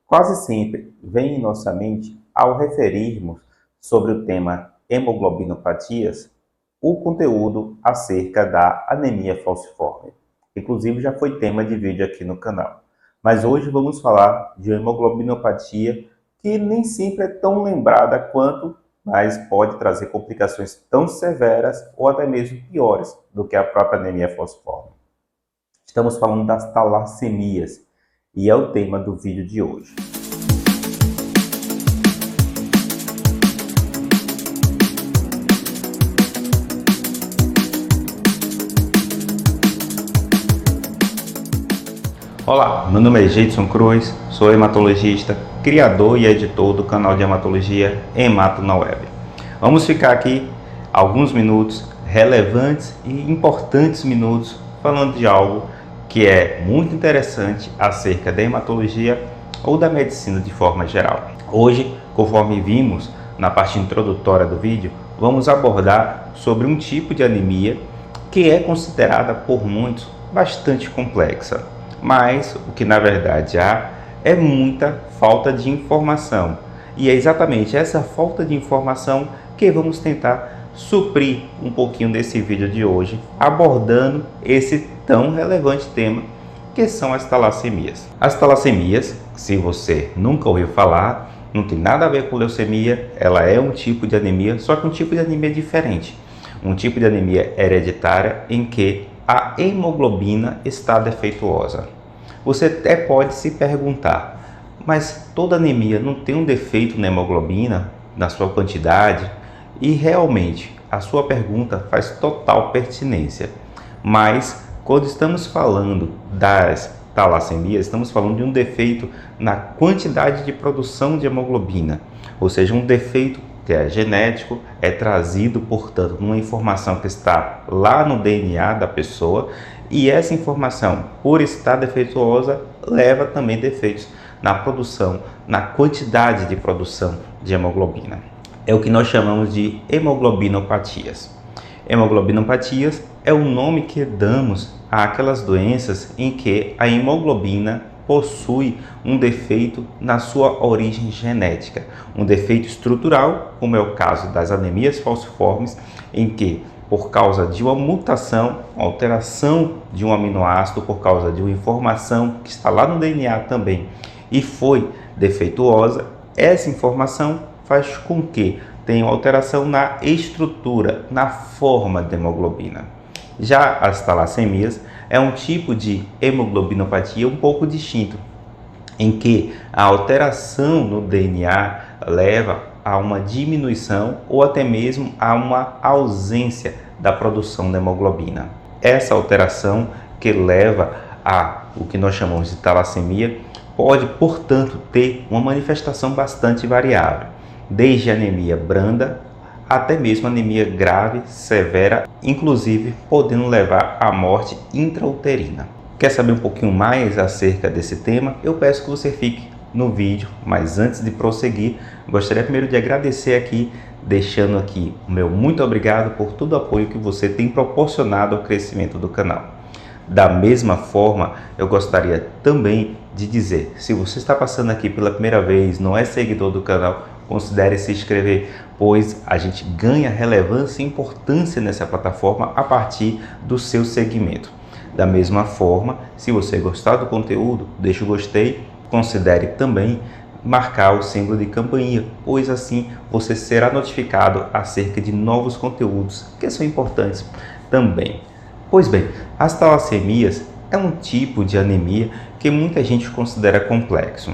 Quase sempre vem em nossa mente, ao referirmos sobre o tema hemoglobinopatias, o conteúdo acerca da anemia falciforme. Inclusive já foi tema de vídeo aqui no canal. Mas hoje vamos falar de uma hemoglobinopatia que nem sempre é tão lembrada quanto, mas pode trazer complicações tão severas ou até mesmo piores do que a própria anemia falciforme. Estamos falando das talassemias e é o tema do vídeo de hoje. Olá, meu nome é Jeidson Cruz, sou hematologista, criador e editor do canal de hematologia Hemato na Web. Vamos ficar aqui alguns minutos, relevantes e importantes minutos, falando de algo que é muito interessante acerca da hematologia ou da medicina de forma geral. Hoje, conforme vimos na parte introdutória do vídeo, vamos abordar sobre um tipo de anemia que é considerada por muitos bastante complexa. Mas o que na verdade há é muita falta de informação. E é exatamente essa falta de informação que vamos tentar suprir um pouquinho desse vídeo de hoje, abordando esse tão relevante tema que são as talassemias. As talassemias, se você nunca ouviu falar, não tem nada a ver com leucemia, ela é um tipo de anemia, só que um tipo de anemia diferente. Um tipo de anemia hereditária em que a hemoglobina está defeituosa. Você até pode se perguntar, mas toda anemia não tem um defeito na hemoglobina, na sua quantidade? E realmente, a sua pergunta faz total pertinência. Mas, quando estamos falando das talassemias, estamos falando de um defeito na quantidade de produção de hemoglobina, ou seja, um defeito que é genético, é trazido, portanto, numa informação que está lá no DNA da pessoa, e essa informação, por estar defeituosa, leva também defeitos na produção, na quantidade de produção de hemoglobina. É o que nós chamamos de hemoglobinopatias. Hemoglobinopatias é o nome que damos àquelas doenças em que a hemoglobina possui um defeito na sua origem genética, um defeito estrutural, como é o caso das anemias falciformes, em que, por causa de uma mutação, uma alteração de um aminoácido, por causa de uma informação que está lá no DNA também e foi defeituosa, essa informação faz com que tenha uma alteração na estrutura, na forma da hemoglobina. Já as talassemias é um tipo de hemoglobinopatia um pouco distinto, em que a alteração no DNA leva a uma diminuição ou até mesmo a uma ausência da produção da hemoglobina. Essa alteração que leva a o que nós chamamos de talassemia pode, portanto, ter uma manifestação bastante variável, desde anemia branda até mesmo anemia grave, severa, inclusive podendo levar à morte intrauterina. Quer saber um pouquinho mais acerca desse tema? Eu peço que você fique no vídeo, mas antes de prosseguir, gostaria primeiro de agradecer aqui, deixando aqui o meu muito obrigado por todo o apoio que você tem proporcionado ao crescimento do canal. Da mesma forma, eu gostaria também de dizer, se você está passando aqui pela primeira vez, não é seguidor do canal, considere se inscrever, pois a gente ganha relevância e importância nessa plataforma a partir do seu segmento. Da mesma forma, se você gostar do conteúdo, deixe o gostei, considere também marcar o símbolo de campainha, pois assim você será notificado acerca de novos conteúdos que são importantes também. Pois bem, as talassemias é um tipo de anemia que muita gente considera complexo.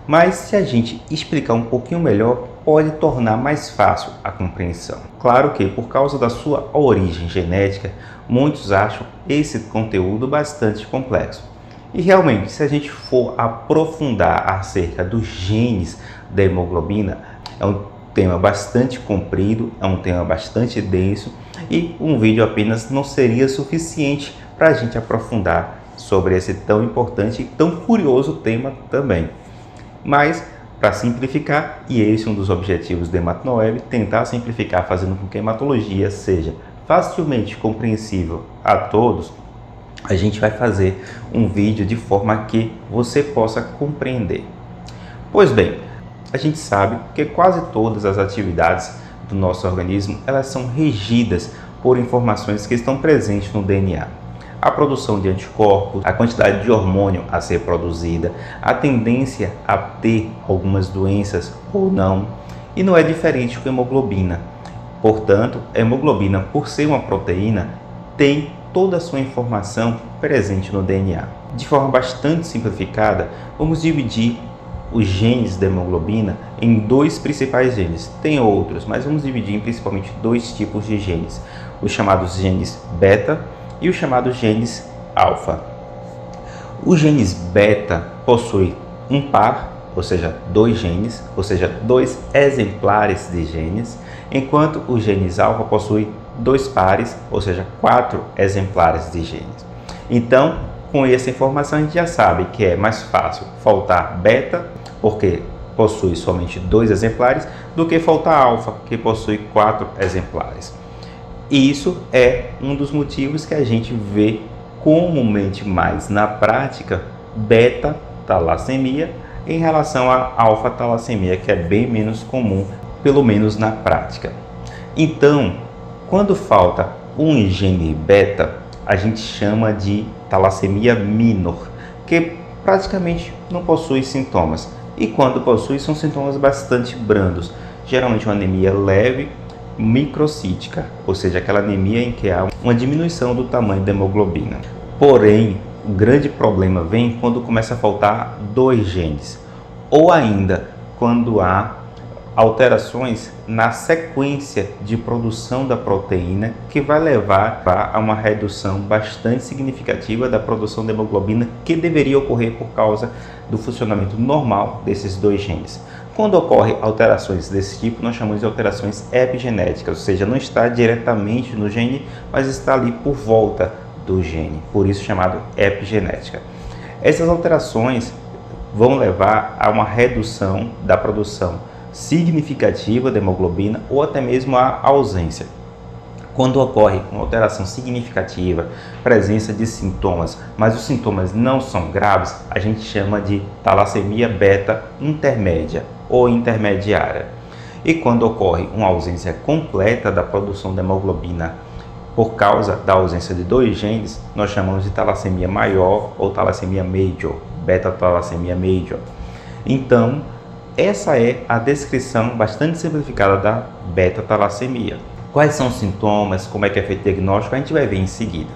Mas se a gente explicar um pouquinho melhor, pode tornar mais fácil a compreensão. Claro que, por causa da sua origem genética, muitos acham esse conteúdo bastante complexo. E realmente, se a gente for aprofundar acerca dos genes da hemoglobina, é um tema bastante comprido, é um tema bastante denso e um vídeo apenas não seria suficiente para a gente aprofundar sobre esse tão importante e tão curioso tema também. Mas, para simplificar, e esse é um dos objetivos do Hemato na Web, tentar simplificar fazendo com que a hematologia seja facilmente compreensível a todos, a gente vai fazer um vídeo de forma que você possa compreender. Pois bem, a gente sabe que quase todas as atividades do nosso organismo, elas são regidas por informações que estão presentes no DNA. A produção de anticorpos, a quantidade de hormônio a ser produzida, a tendência a ter algumas doenças ou não, e não é diferente com a hemoglobina. Portanto, a hemoglobina, por ser uma proteína, tem toda a sua informação presente no DNA. De forma bastante simplificada, vamos dividir os genes da hemoglobina em dois principais genes. Tem outros, mas vamos dividir em principalmente dois tipos de genes. Os chamados genes beta e os chamados genes alfa. Os genes beta possuem um par, ou seja, dois genes, ou seja, dois exemplares de genes, enquanto os genes alfa possuem dois pares, ou seja, 4 exemplares de genes. Então, com essa informação a gente já sabe que é mais fácil faltar beta, porque possui somente 2 exemplares, do que faltar alfa, que possui 4 exemplares. E isso é um dos motivos que a gente vê comumente mais na prática beta-talassemia em relação à alfa-talassemia, que é bem menos comum, pelo menos na prática. Então, quando falta um gene beta, a gente chama de talassemia minor, que praticamente não possui sintomas. E quando possui, são sintomas bastante brandos, geralmente uma anemia leve, microcítica, ou seja, aquela anemia em que há uma diminuição do tamanho da hemoglobina. Porém, o grande problema vem quando começa a faltar 2 genes, ou ainda quando há alterações na sequência de produção da proteína, que vai levar a uma redução bastante significativa da produção de hemoglobina, que deveria ocorrer por causa do funcionamento normal desses 2 genes. Quando ocorrem alterações desse tipo, nós chamamos de alterações epigenéticas, ou seja, não está diretamente no gene, mas está ali por volta do gene, por isso chamado epigenética. Essas alterações vão levar a uma redução da produção significativa da hemoglobina ou até mesmo a ausência. Quando ocorre uma alteração significativa, presença de sintomas, mas os sintomas não são graves, a gente chama de talassemia beta intermédia ou intermediária. E quando ocorre uma ausência completa da produção da hemoglobina por causa da ausência de 2 genes, nós chamamos de talassemia maior ou talassemia major, beta-talassemia major. Então, essa é a descrição bastante simplificada da beta-talassemia. Quais são os sintomas, como é que é feito o diagnóstico, a gente vai ver em seguida.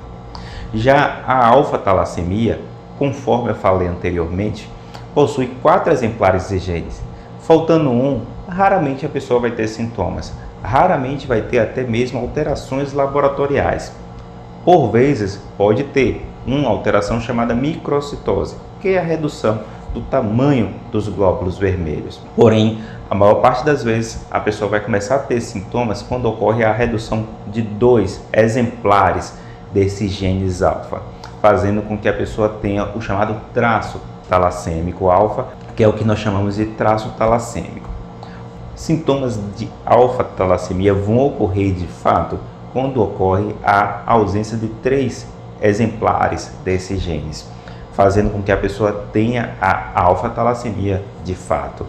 Já a alfa-talassemia, conforme eu falei anteriormente, possui 4 exemplares de genes. Faltando um, raramente a pessoa vai ter sintomas, raramente vai ter até mesmo alterações laboratoriais. Por vezes, pode ter uma alteração chamada microcitose, que é a redução do tamanho dos glóbulos vermelhos. Porém, a maior parte das vezes a pessoa vai começar a ter sintomas quando ocorre a redução de 2 exemplares desses genes alfa, fazendo com que a pessoa tenha o chamado traço talassêmico alfa, que é o que nós chamamos de traço talassêmico. Sintomas de alfa-talassemia vão ocorrer de fato quando ocorre a ausência de 3 exemplares desses genes, fazendo com que a pessoa tenha a alfa-talassemia de fato,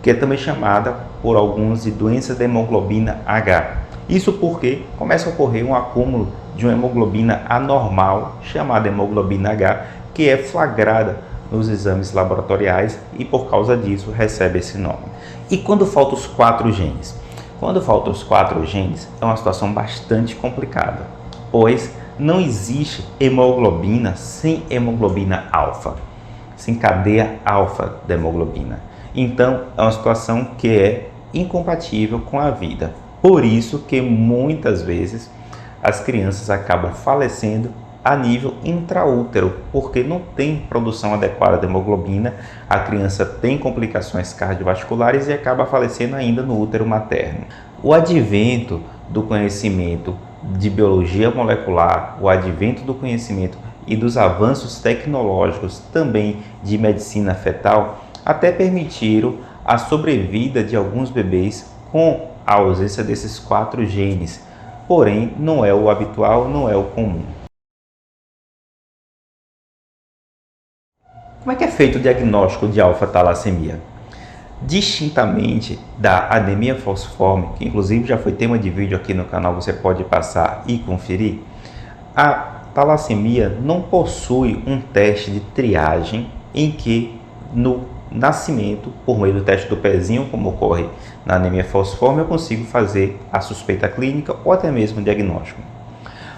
que é também chamada por alguns de doença da hemoglobina H. Isso porque começa a ocorrer um acúmulo de uma hemoglobina anormal, chamada hemoglobina H, que é flagrada nos exames laboratoriais e por causa disso recebe esse nome. E quando faltam os 4 genes? Quando faltam os 4 genes é uma situação bastante complicada, pois não existe hemoglobina sem hemoglobina alfa, sem cadeia alfa da hemoglobina. Então é uma situação que é incompatível com a vida. Por isso que muitas vezes as crianças acabam falecendo a nível intraútero, porque não tem produção adequada de hemoglobina, a criança tem complicações cardiovasculares e acaba falecendo ainda no útero materno. O advento do conhecimento de biologia molecular, o advento do conhecimento e dos avanços tecnológicos também de medicina fetal, até permitiram a sobrevida de alguns bebês com a ausência desses 4 genes, porém não é o habitual, não é o comum. Como é que é feito o diagnóstico de alfa-talassemia? Distintamente da anemia falciforme, que inclusive já foi tema de vídeo aqui no canal, você pode passar e conferir, a talassemia não possui um teste de triagem em que no nascimento, por meio do teste do pezinho, como ocorre na anemia falciforme, eu consigo fazer a suspeita clínica ou até mesmo o diagnóstico.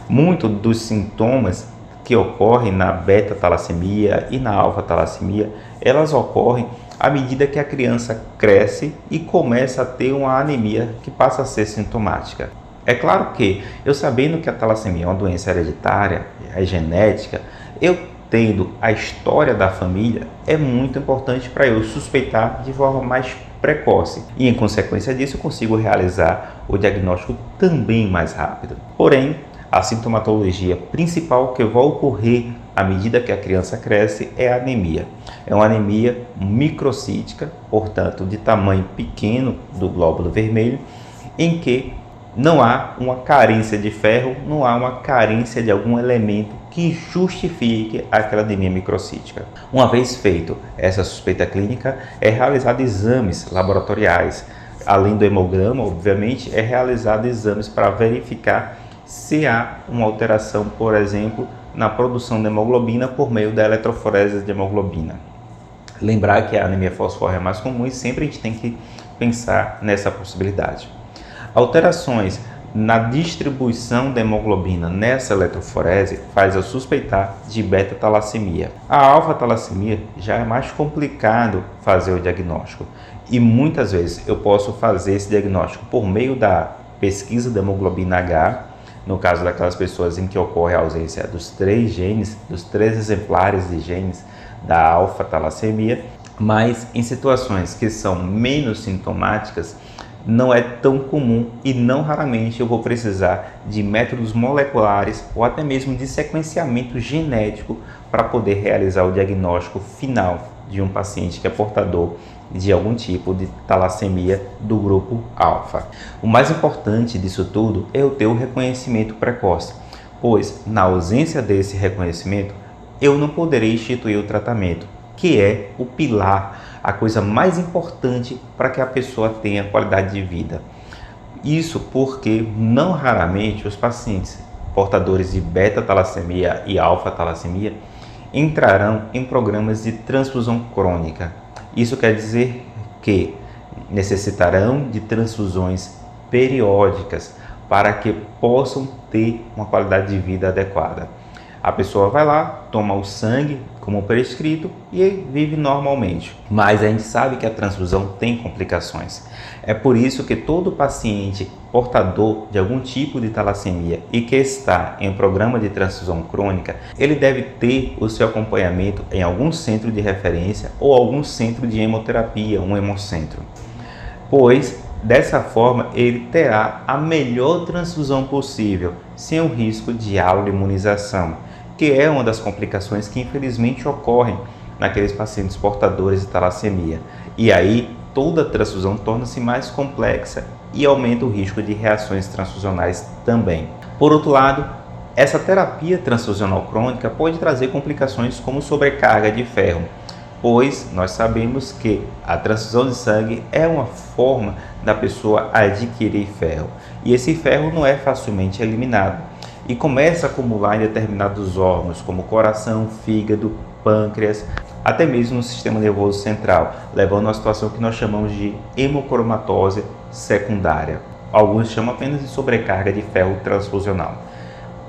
Muitos dos sintomas que ocorrem na beta-talassemia e na alfa-talassemia, elas ocorrem à medida que a criança cresce e começa a ter uma anemia que passa a ser sintomática. É claro que eu sabendo que a talassemia é uma doença hereditária, é genética, eu tendo a história da família, é muito importante para eu suspeitar de forma mais precoce. E em consequência disso eu consigo realizar o diagnóstico também mais rápido. Porém, a sintomatologia principal que vai ocorrer à medida que a criança cresce é a anemia. É uma anemia microcítica, portanto de tamanho pequeno do glóbulo vermelho, em que não há uma carência de ferro, não há uma carência de algum elemento que justifique aquela anemia microcítica. Uma vez feito essa suspeita clínica, é realizado exames laboratoriais. Além do hemograma, obviamente, é realizado exames para verificar se há uma alteração, por exemplo, na produção de hemoglobina por meio da eletroforese de hemoglobina. Lembrar que a anemia falciforme é mais comum e sempre a gente tem que pensar nessa possibilidade. Alterações na distribuição da hemoglobina nessa eletroforese faz eu suspeitar de beta-talassemia. A alfa-talassemia já é mais complicado fazer o diagnóstico e muitas vezes eu posso fazer esse diagnóstico por meio da pesquisa da hemoglobina H, no caso daquelas pessoas em que ocorre a ausência dos 3 genes, dos 3 exemplares de genes da alfa-talassemia, mas em situações que são menos sintomáticas, não é tão comum e não raramente eu vou precisar de métodos moleculares ou até mesmo de sequenciamento genético para poder realizar o diagnóstico final de um paciente que é portador de algum tipo de talassemia do grupo alfa. O mais importante disso tudo é eu ter o reconhecimento precoce, pois na ausência desse reconhecimento eu não poderei instituir o tratamento, que é o pilar, a coisa mais importante para que a pessoa tenha qualidade de vida. Isso porque não raramente os pacientes portadores de beta-talassemia e alfa-talassemia entrarão em programas de transfusão crônica. Isso quer dizer que necessitarão de transfusões periódicas para que possam ter uma qualidade de vida adequada. A pessoa vai lá, toma o sangue como prescrito e vive normalmente. Mas a gente sabe que a transfusão tem complicações. É por isso que todo paciente portador de algum tipo de talassemia e que está em um programa de transfusão crônica, ele deve ter o seu acompanhamento em algum centro de referência ou algum centro de hemoterapia, um hemocentro. Pois dessa forma ele terá a melhor transfusão possível, sem o risco de autoimunização, que é uma das complicações que infelizmente ocorrem naqueles pacientes portadores de talassemia. E aí toda a transfusão torna-se mais complexa e aumenta o risco de reações transfusionais também. Por outro lado, essa terapia transfusional crônica pode trazer complicações como sobrecarga de ferro, pois nós sabemos que a transfusão de sangue é uma forma da pessoa adquirir ferro e esse ferro não é facilmente eliminado e começa a acumular em determinados órgãos como coração, fígado, pâncreas, até mesmo no sistema nervoso central, levando a uma situação que nós chamamos de hemocromatose secundária. Alguns chamam apenas de sobrecarga de ferro transfusional.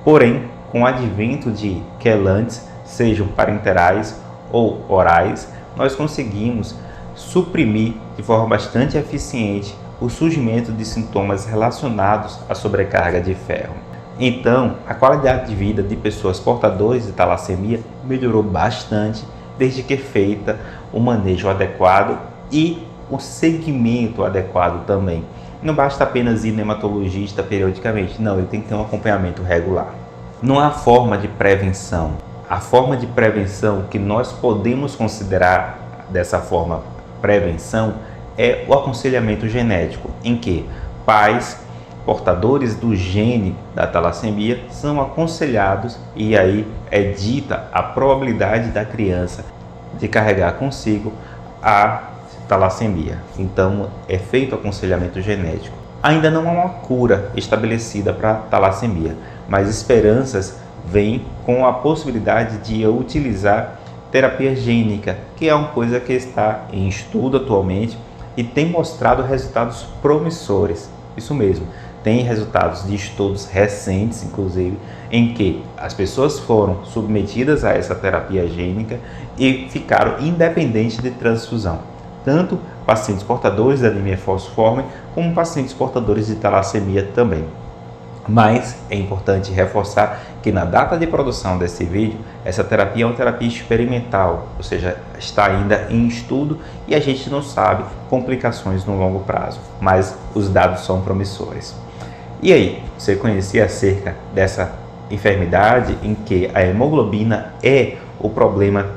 Porém, com o advento de quelantes, sejam parenterais ou orais, nós conseguimos suprimir de forma bastante eficiente o surgimento de sintomas relacionados à sobrecarga de ferro. Então, a qualidade de vida de pessoas portadoras de talassemia melhorou bastante desde que feita o manejo adequado e o segmento adequado também. Não basta apenas ir no hematologista periodicamente, não, ele tem que ter um acompanhamento regular. Não há forma de prevenção. A forma de prevenção que nós podemos considerar dessa forma prevenção é o aconselhamento genético, em que pais portadores do gene da talassemia são aconselhados e aí é dita a probabilidade da criança de carregar consigo a talassemia. Então é feito aconselhamento genético. Ainda não há uma cura estabelecida para talassemia, mas esperanças vêm com a possibilidade de utilizar terapia gênica, que é uma coisa que está em estudo atualmente e tem mostrado resultados promissores. Isso mesmo, tem resultados de estudos recentes, inclusive, em que as pessoas foram submetidas a essa terapia gênica e ficaram independentes de transfusão. Tanto pacientes portadores de anemia falciforme, como pacientes portadores de talassemia também. Mas é importante reforçar que na data de produção desse vídeo, essa terapia é uma terapia experimental, ou seja, está ainda em estudo e a gente não sabe complicações no longo prazo, mas os dados são promissores. E aí, você conhecia acerca dessa enfermidade em que a hemoglobina é o problema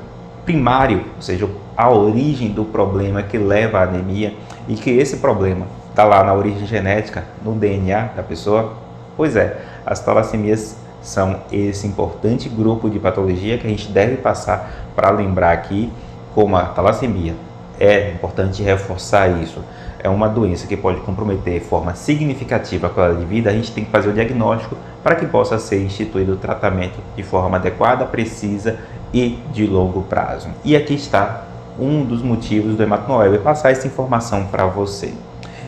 primário, ou seja, a origem do problema que leva à anemia e que esse problema está lá na origem genética, no DNA da pessoa? Pois é, as talassemias são esse importante grupo de patologia que a gente deve passar para lembrar aqui como a talassemia. É importante reforçar isso. É uma doença que pode comprometer de forma significativa a qualidade de vida. A gente tem que fazer o diagnóstico para que possa ser instituído o tratamento de forma adequada, precisa e de longo prazo. E aqui está um dos motivos do Hemato Noel, é passar essa informação para você.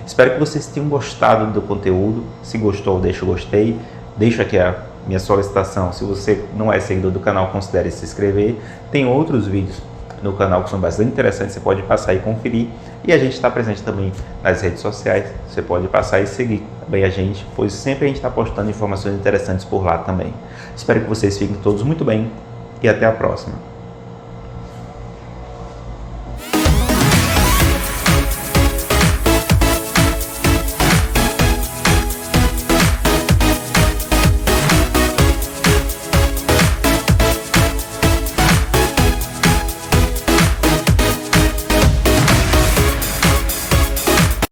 Espero que vocês tenham gostado do conteúdo. Se gostou, deixa o gostei. Deixa aqui a minha solicitação. Se você não é seguidor do canal, considere se inscrever. Tem outros vídeos no canal que são bastante interessantes. Você pode passar e conferir. E a gente está presente também nas redes sociais. Você pode passar e seguir também a gente, pois sempre a gente está postando informações interessantes por lá também. Espero que vocês fiquem todos muito bem e até a próxima.